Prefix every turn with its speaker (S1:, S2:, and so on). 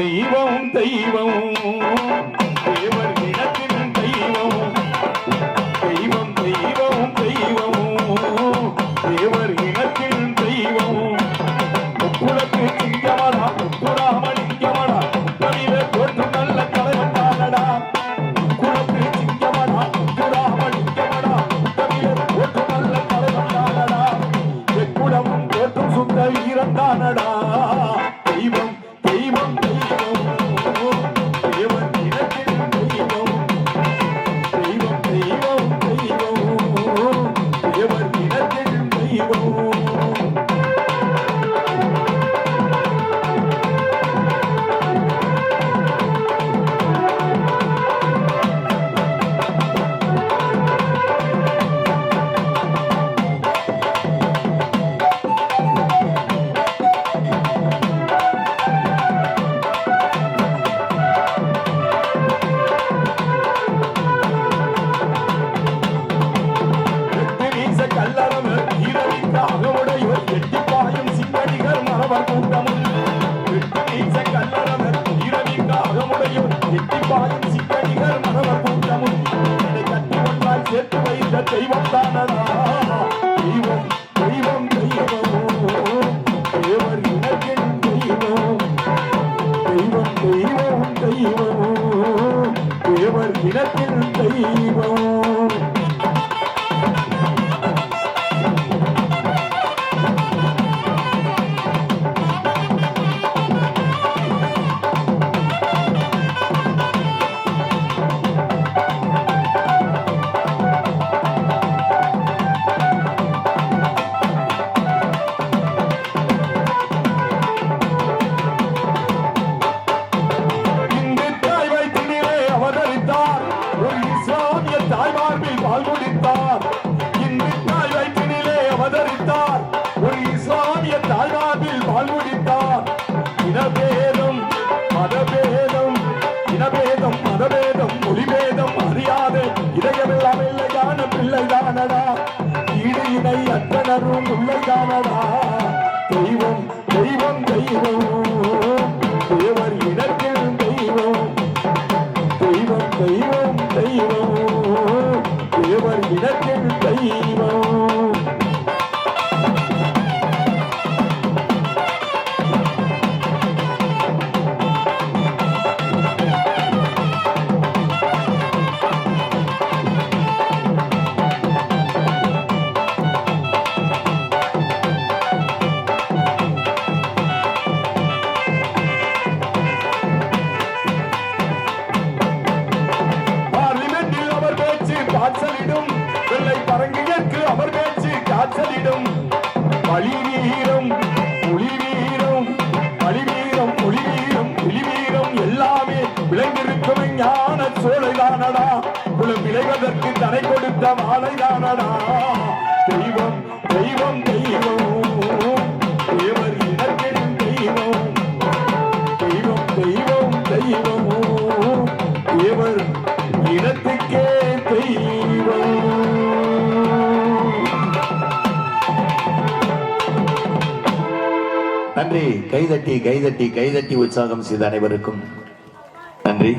S1: தெய்வம் தெய்வம் தேவர் இனத்தின் தெய்வம் தெய்வம் தெய்வம் தெய்வம் தேவர் இனத்தின் தெய்வம் முக்குளத்து சிங்கமடா முக்குராமலிங்கமடா முக்கவில போட்டு நல்ல தலைவன் தானடா முக்குளத்து சிங்கமடா முக்குராமலிங்கமடா முக்கவில போட்டு நல்ல தலைவன் தானடா எக்குளமும் போட்டும் சுத்த வீரன் தானடா தெய்வம் தெய்வம் தெய்வம் தேவன் இனத்தின் தெய்வம் தெய்வம் தெய்வம் தெய்வம் தேவன் இனத்தின் தெய்வம் தெய்வம் தானடா தெய்வம் தெய்வம் தெய்வம் தேவர் இனத்தின் தெய்வம் தெய்வம் தெய்வம் தெய்வம் தேவர் இனத்தின் தெய்வம் மதபேதம் மொழிபேதம் அறியாதே இதயமெல்லாம் இல்லையான பிள்ளைதானடா ஈடு இணை அற்றனரும் உள்ளைதானடா தெய்வம் தெய்வம் தெய்வம் தேவர் இனத்தின் தெய்வம் தெய்வம் தெய்வம் தெய்வம் தேவர் இனத்தின் தெய்வம் வெள்ளை பரங்கியற்கு அவர் பேச்சு காய்ச்சலிடும் வழி வீரம் ஒளி வீரம் வழி வீரம் ஒளி வீரம் ஒளி வீரம் எல்லாமே விளைந்திருக்கும் ஞான சோலைதானடா குலம் விளைவதற்கு தடை கொடுத்த மாலைதானடா தெய்வம் தெய்வம் தெய்வம் தேவர் இனத்தின் தெய்வம் தெய்வம் தெய்வம் தெய்வம் தேவர் இனத்துக்கே தெய்வம். நன்றி. கைதட்டி கைதட்டி கைதட்டி உற்சாகம் செய்த அனைவருக்கும் நன்றி.